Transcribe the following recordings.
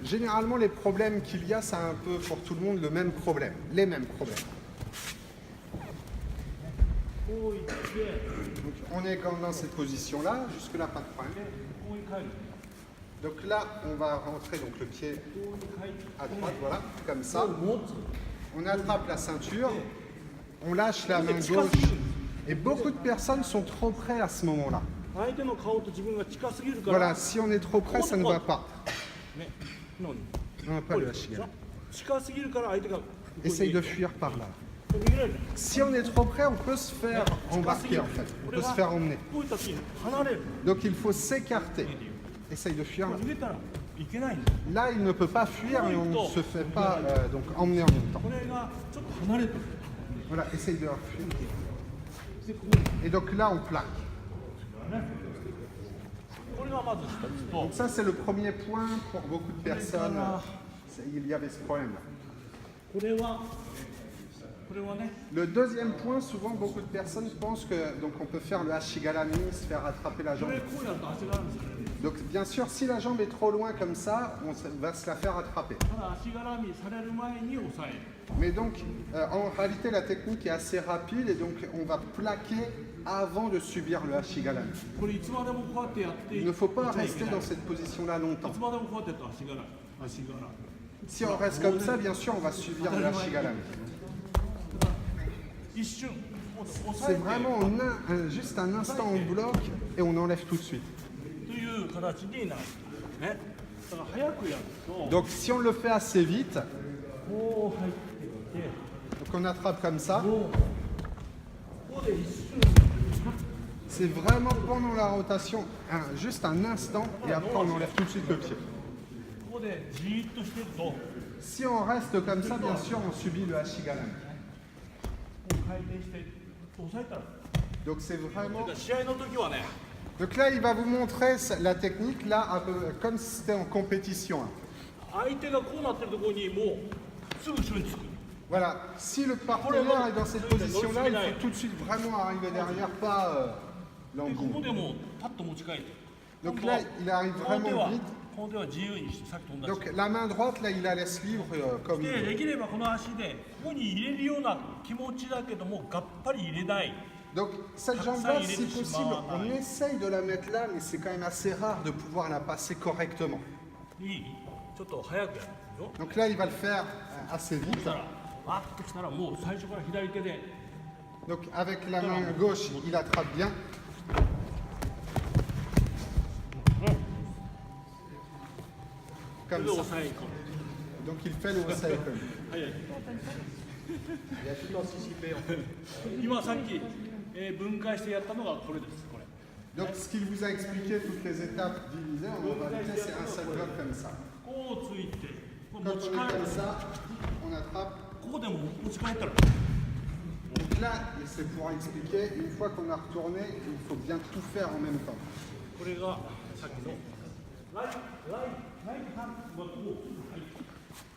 Généralement, les problèmes qu'il y a, c'est un peu pour tout le monde le même problème, les mêmes problèmes. Donc, on est dans cette position-là, jusque-là, pas de problème. Donc là, on va rentrer donc, le pied à droite, voilà, comme ça. On attrape la ceinture, on lâche la main gauche. Et beaucoup de personnes sont trop près à ce moment-là. Voilà, si on est trop près, ça ne va pas. Non, pas le Ashigalami. Essaye de fuir par là. Si on est trop près, on peut se faire embarquer en fait. On peut se faire emmener. Donc il faut s'écarter. Essaye de fuir là. Là, il ne peut pas fuir et on ne se fait pas donc emmener en même temps. Voilà, essaye de fuir. Et donc là, on plaque. Donc ça, c'est le premier point pour beaucoup de personnes. Il y avait ce problème-là. Le deuxième point, souvent, beaucoup de personnes pensent que donc on peut faire le Ashigalami, se faire attraper la jambe. Donc bien sûr, si la jambe est trop loin comme ça, on va se la faire attraper. Mais donc, en réalité, la technique est assez rapide et donc on va plaquer avant de subir le Ashigalami. Il ne faut pas rester dans cette position-là longtemps. Si on reste comme ça, bien sûr, on va subir le Ashigalami. C'est vraiment juste un instant on bloque et on enlève tout de suite. Donc si on le fait assez vite, donc on attrape comme ça. C'est vraiment pendant la rotation, juste un instant et après on enlève tout de suite le pied. Si on reste comme ça, bien sûr, on subit le Ashigalami. Donc c'est vraiment... Donc là, il va vous montrer la technique, là, comme si c'était en compétition. Voilà, si le partenaire est dans cette position-là, il faut tout de suite vraiment arriver derrière, pas l'embrouille. Donc là, il arrive vraiment vite. Donc la main droite, là, il la laisse libre comme il veut. Donc cette jambe-là, si possible, on essaye de la mettre là, mais c'est quand même assez rare de pouvoir la passer correctement. Donc là, il va le faire assez vite. Donc avec la main gauche, il attrape bien. Comme ça. Donc il fait le Osaekon. Il a tout anticipé en fait. Donc ce qu'il vous a expliqué, toutes les étapes divisées, en réalité c'est un seul bloc comme ça. Quand on est comme ça, on attrape. Donc là, c'est pour expliquer, une fois qu'on a retourné, il faut bien tout faire en même temps.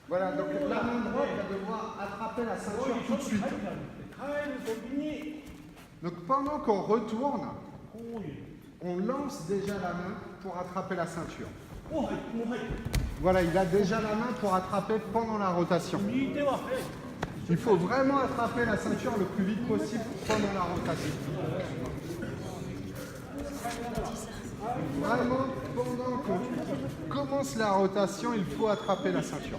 Voilà, donc la main droite va devoir attraper la ceinture tout de suite. Donc pendant qu'on retourne, on lance déjà la main pour attraper la ceinture. Voilà, il a déjà la main pour attraper pendant la rotation. Il faut vraiment attraper la ceinture le plus vite possible pendant la rotation. Vraiment, pendant qu'on commence la rotation, il faut attraper la ceinture.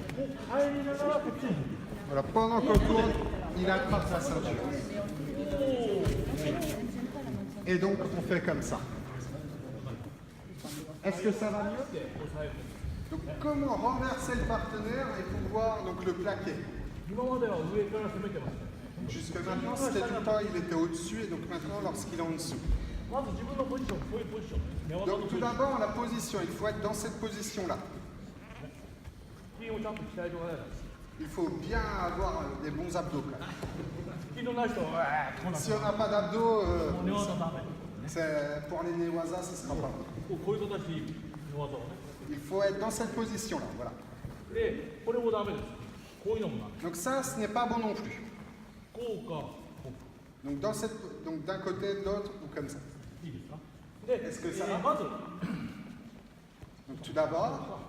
Voilà, pendant qu'on tourne, il attrape la ceinture. Et donc, on fait comme ça. Est-ce que ça va mieux? Donc, comment renverser le partenaire et pouvoir donc, le plaquer? Jusque maintenant, c'était tout le temps, il était au-dessus, et donc maintenant, lorsqu'il est en dessous. Donc tout d'abord, la position, il faut être dans cette position-là. Il faut bien avoir des bons abdos. Si on n'a pas d'abdos, pour les Newaza, ce ne sera pas bon. Il faut être dans cette position-là, voilà. Donc ça, ce n'est pas bon non plus. Donc d'un côté, de l'autre, ou comme ça. Est-ce que ça va? Donc tout d'abord,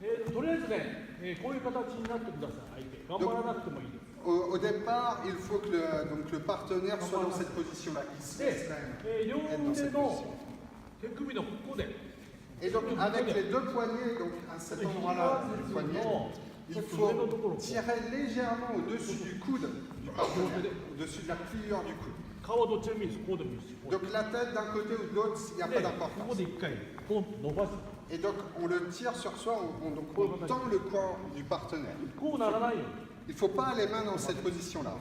とりあえずね、こういう形になってください、相手。頑張らなくてもいいです。Au départ, il faut que donc le partenaire soit dans cette position-là. Il se laisse quand même 両 être dans 腕 cette の position. 手首のここで、 Et donc avec les deux poignets, donc à cet endroit-là, le poignet, il faut tirer légèrement au-dessus du coude du partenaire, au-dessus de la pliure du coude. 顔はどっちでもいいです、こうでもいいです。こう Donc la tête d'un côté ou de l'autre, il n'y a で pas こ d'importance. こで一回、ポンと伸ばす。 Et donc on le tire sur soi, donc on tend le corps du partenaire. こうならないように。 Il ne faut pas les mains dans cette position-là.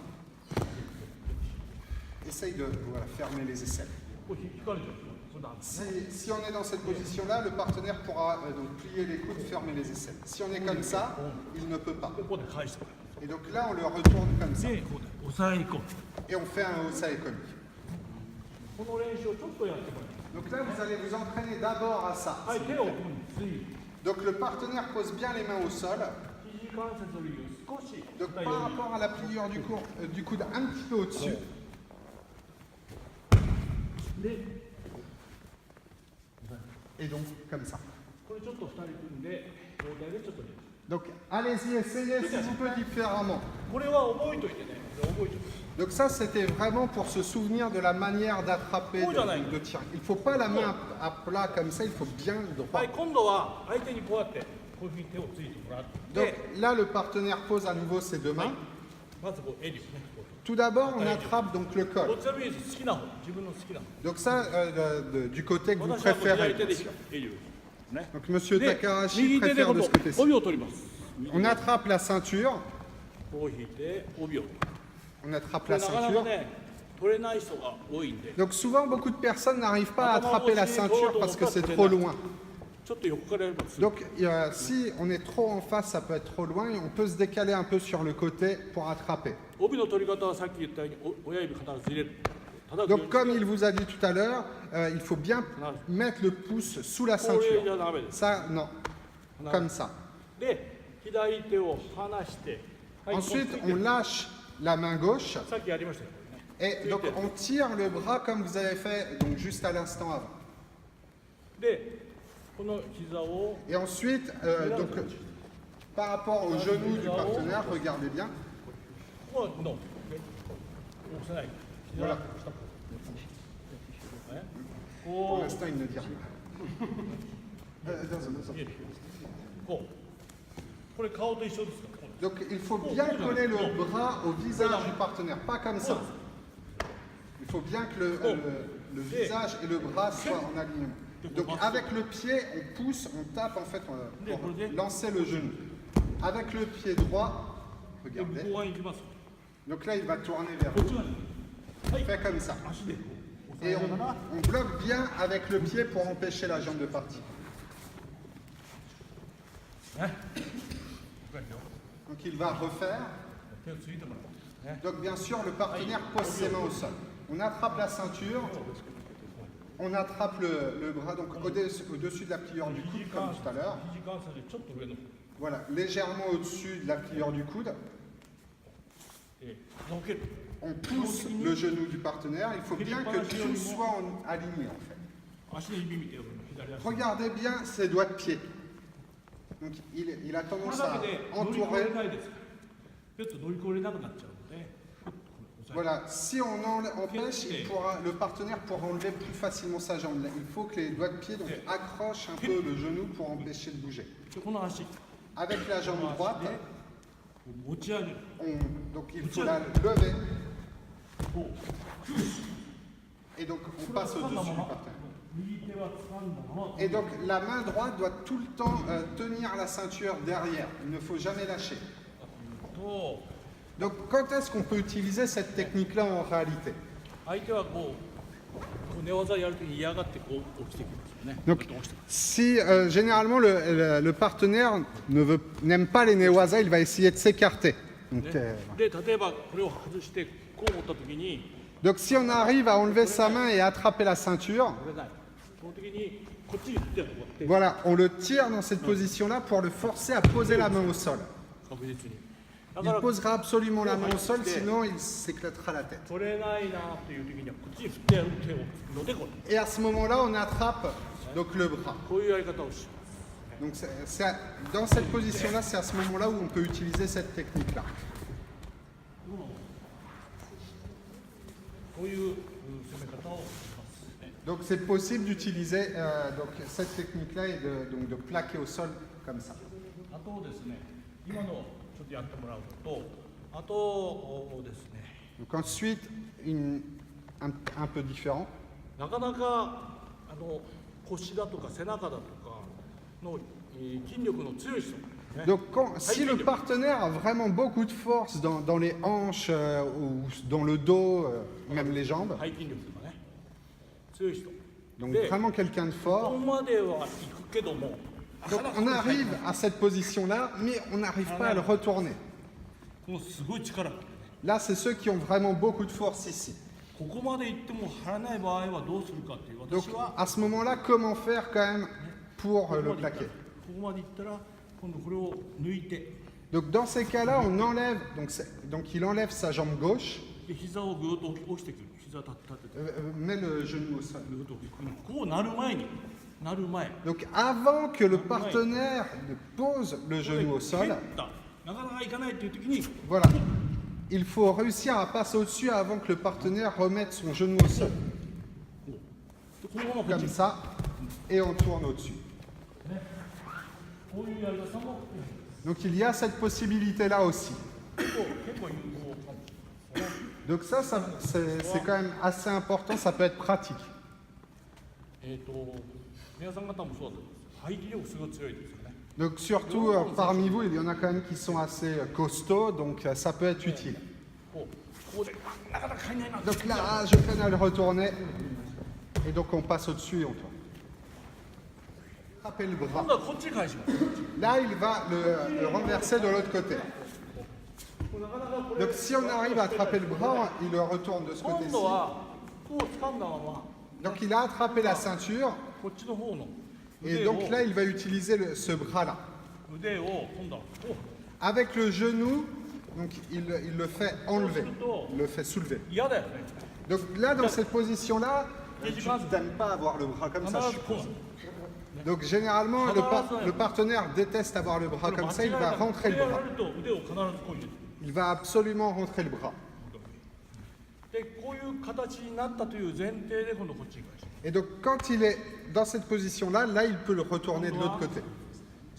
Essaye de voilà, fermer les aisselles. こう引かれちゃう。そうだ。 Si on est dans cette position-là, le partenaire pourra donc plier les coudes, fermer les aisselles. Si on est comme ça, il ne peut pas. ここで返してくれ。 Et donc là, on le retourne comme ça. で、こうで押さえ込む。 Et on fait un osae komi. この練習をちょっとやってもらいます。 Donc là, vous allez vous entraîner d'abord à ça. はい、手をここについて。 Donc le partenaire pose bien les mains au sol. 肘関節より少し Donc 硬い par ように。 rapport à la pliure du coude un petit peu au-dessus. で、 Et donc comme ça. これちょっと2人組んで、状態でちょっと練習。 Donc allez-y, essayez si vous pouvez différemment. これは覚えといてね。これ覚えといて。 Donc ça, c'était vraiment pour se souvenir de la manière d'attraper, de tirer. Il ne faut pas la main à plat comme ça, il faut bien droit. はい、今度は相手にこうやってこういうふうに手をついてもらっ Donc て、 là, le partenaire pose à nouveau ses deux mains. まずこう襟をね、こう Tout d'abord, on attrape donc le ど col. っちでもいいです。好きな方、自分の好きな方。 Donc ça, du côté que vous 私はこう préférez. 左手で襟をね。 Donc Monsieur で、 Takahashi 右手で préfère こ de の ce côté-ci. 帯を取ります。 On attrape la ceinture. こう引いて帯を取る。 On attrape これ la なかなか ceinture. ね、取れない人が多いんで、 Donc souvent, beaucoup de personnes n'arrivent pas à attraper la ceinture parce que c'est trop loin. ちょっと横からやればする。 Donc si on est trop en face, ça peut être trop loin et on peut se décaler un peu sur le côté pour attraper. 帯の取り方はさっき言ったように親指必ず入れる。叩くよう Donc に comme il vous a dit tout à l'heure, il faut bien mettre le pouce sous la これじ ceinture. ゃダメです。 Ça, non. Comme ça. で、左手を離して、はい、 Ensuite, こうついて on lâche la main gauche さっきやりましたよ、これね。 et donc on tire le bras comme vous avez fait donc juste à l'instant avant. で、この膝を Et ensuite, donc, par rapport au genou du partenaire, regardez bien. ここはの、押さない。膝 Voilà. 下こうね Pour こ l'instant, il ne dit rien. Dans un- う見えるこう。これ顔と一緒ですか。 Donc il faut bien coller le bras au visage du partenaire, pas comme ça. Il faut bien que le visage et le bras soient en alignement. Donc avec le pied, on pousse, on tape en fait pour lancer le genou. Avec le pied droit, で、向 regardez. こう側に行きます。 Donc là, il va tourner vers こっ vous. ち側に。はい Fait comme ça. 足でこう。 Et on bloque bien avec le pied pour empêcher la jambe de partir. ね。これよ Donc il va refaire. 手をついてもらう。ね。 Donc bien sûr, le partenaire pose ses mains au sol. On attrape la ceinture, on attrape le bras donc au-dessus de la pliure du coude comme tout à l'heure. 肘関節よりちょっと上の方。 Voilà, légèrement au-dessus de la pliure du coude. のける。 On pousse le genou du partenaire. Il faut bien que tout soit aligné en fait. 足の指見てよ、左足。 Regardez bien ses doigts de pied. Donc il a これ tendance だ à けで乗り越 entourer. えないです。ちょっと乗り越えれなくなっちゃうので、 Voilà, si on empêche, le partenaire pourra enlever plus facilement sa jambe. Là, il faut que les doigts de pied donc, accrochent un peu le genou pour empêcher de bouger. でこの足、 Avec la jambe droite, 持ち上げる。 donc il faut la lever こう。 et donc on passe au-dessus du partenaire. 右手は掴んだまま。 Et donc la main droite doit tout le temps tenir la ceinture derrière. Il ne faut jamais lâcher. と、 Donc quand est-ce qu'on peut utiliser cette technique-là en réalité? 相手はこう寝技やるときに嫌がってこう起きてきますよね。 Donc こうやって起きてくる si généralement le partenaire n'aime pas les newaza, il va essayer de s'écarter. Donc, ね。で、例えばこれを外してこう持ったときに donc si on arrive à enlever sa main et attraper la ceinture, これない。その時にこっちに振ってこうやって voilà, on le tire dans cette position-là pour le forcer à poser la main au sol. 確実に。だ Il から posera absolument la main au sol, sinon il s'éclatera la tête. 取れないなっていう時にはこっちに振ってやる手をのでこう Et à ce moment-là, on attrape donc le bras. こういうやり方をします。Donc dans cette position-là, c'est à ce moment-là où on peut utiliser cette technique-là. こういう攻め方をしますね。 Donc c'est possible d'utiliser donc cette technique-là et donc de plaquer au sol comme ça. あとですね、今のちょっとやってもらうのと、あとですね、 Donc ensuite, un peu différent. なかなか腰だとか背中だとかの筋力の強い人、ね、 Donc si le partenaire a vraiment beaucoup de force dans les hanches ou dans le dos, même les jambes, 背筋力とかね、強い人。 donc で、 vraiment quelqu'un de ここ fort, までは行くけども、 donc on arrive à cette position-là, mais on n'arrive pas à le retourner. このすごい力があるね。 Là, c'est ceux qui ont vraiment beaucoup de force ici. ここまで行っても張らない場合はどうするかっていう、 Donc 私は à ce moment-là, comment faire quand même pour ここ le まで行ったら plaquer? ここまで行ったら今度これを抜いて、 Donc dans ces cas-là, on enlève, donc il enlève sa jambe gauche, で膝をぐーっと押してくる。膝立てて met le genou au sol. ぐーっとこうなる前になる前。 Donc avant que le partenaire ne pose le genou au 蹴 sol, ったなかなかいかないっていう時に voilà, il faut réussir à passer au-dessus avant que le partenaire remette son genou au sol. このままこっち Comme ça, et on tourne au-dessus. こういうやり方も Donc il y a cette possibilité-là aussi. 結構有効かも。 Donc ça c'est quand même assez important, ça peut être pratique. 皆さん方もそうだと思うんです。背筋力すごい強いですよね。 Donc surtout parmi vous, il y en a quand même qui sont assez costauds, donc ça peut être utile. こうでなかなか入んないな。 Donc là, je peine à le retourner, et donc on passe au-dessus et on tourne. Attrapez le 今 bras. 度はこっちに返します。 Là, il va le renverser de l'autre côté. なかなかこれ Donc si on arrive à attraper le bras, il le retourne de ce 今 côté-ci. 度はこう掴んだまま Donc il a attrapé la ceinture, こっちの方の et 腕を donc là, il va utiliser ce bras-là. 腕を今度はこう Avec le genou, donc il le fait enlever, il le fait soulever. 嫌だよね。 Donc là, dans cette position-là, tu n'aimes pas avoir le bras comme 必 ça, je ずこう suppose. Donc généralement, le partenaire déteste avoir le bras comme ça, il va rentrer le やら bras. れると腕を必ずこう入れる。 Il va absolument rentrer le bras. でこういう形になったという前提で今度こっちに返します。 Et donc quand il est dans cette position-là, là, il peut le retourner de l'autre côté.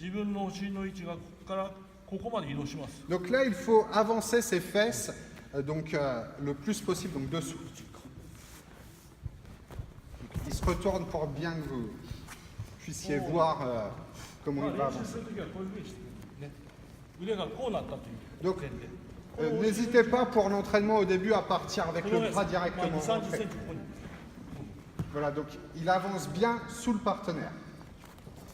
自分のお尻の位置がここからここまで移動します。 Donc là, il faut avancer ses fesses le plus possible, donc dessous. Il se retourne pour bien que vous puissiez voir comment ま il va あ練習す avancer. るときはこういうふうにしてね、腕がこうなったという Donc 前提。 n'hésitez pas pour l'entraînement au début à partir avec こ le のね、 bras まあ、directement 2、30 rentré. センチここに。 Voilà, donc il avance bien sous le partenaire.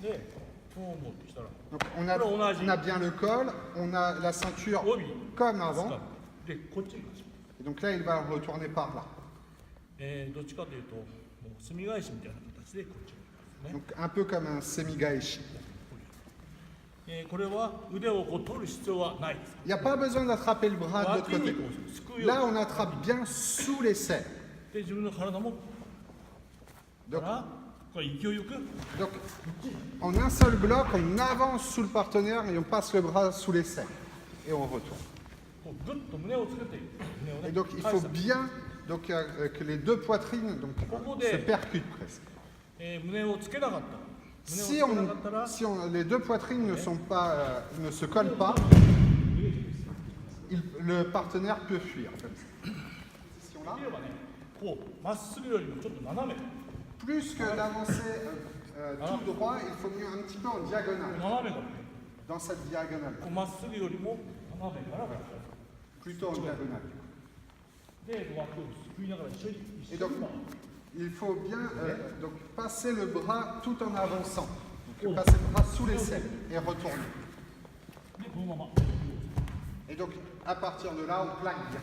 で、こう持ってきたら、 Donc on a bien le col, on a la ceinture 帯 comme 掴 avant. む。で、こっちに返します。 Et donc là, il va retourner par là. どっちかというと、もう隅返しみたいな形でこっちに返すね。 Donc un peu comme un semi-gaeshi. これは腕をこう取る必要はないです。 Il n'y a pas besoin d'attraper le bras de 脇 l'autre に côté. こうすくうよう Là, on attrape bien sous les serres. で自分の体も Donc, からこれ勢いよく donc, en un seul bloc, on avance sous le partenaire et on passe le bras sous les serres. Et on retourne. こうグッと胸をつけていく。胸をね Et donc, il 返 faut す bien donc, que les deux poitrines donc, se percutent presque. 胸をつけなかったら Si, 胸をつけなかったら les deux poitrines ne se collent pas, le partenaire peut fuir. Comme ça. できればね、こうまっすぐよりもちょっと斜め、 Plus que d'avancer tout droit, il faut mieux un petit peu en diagonale, 斜めからね、 dans cette diagonale. こうまっすぐよりも斜めから返す。 Plutôt en diagonale. で、枠をすくいながら一緒に Et donc, il faut bien donc, passer le bras tout en avançant. Donc, passer le bras sous les selles et retourner. で、このまま。 Et donc, à partir de là, on plaque bien.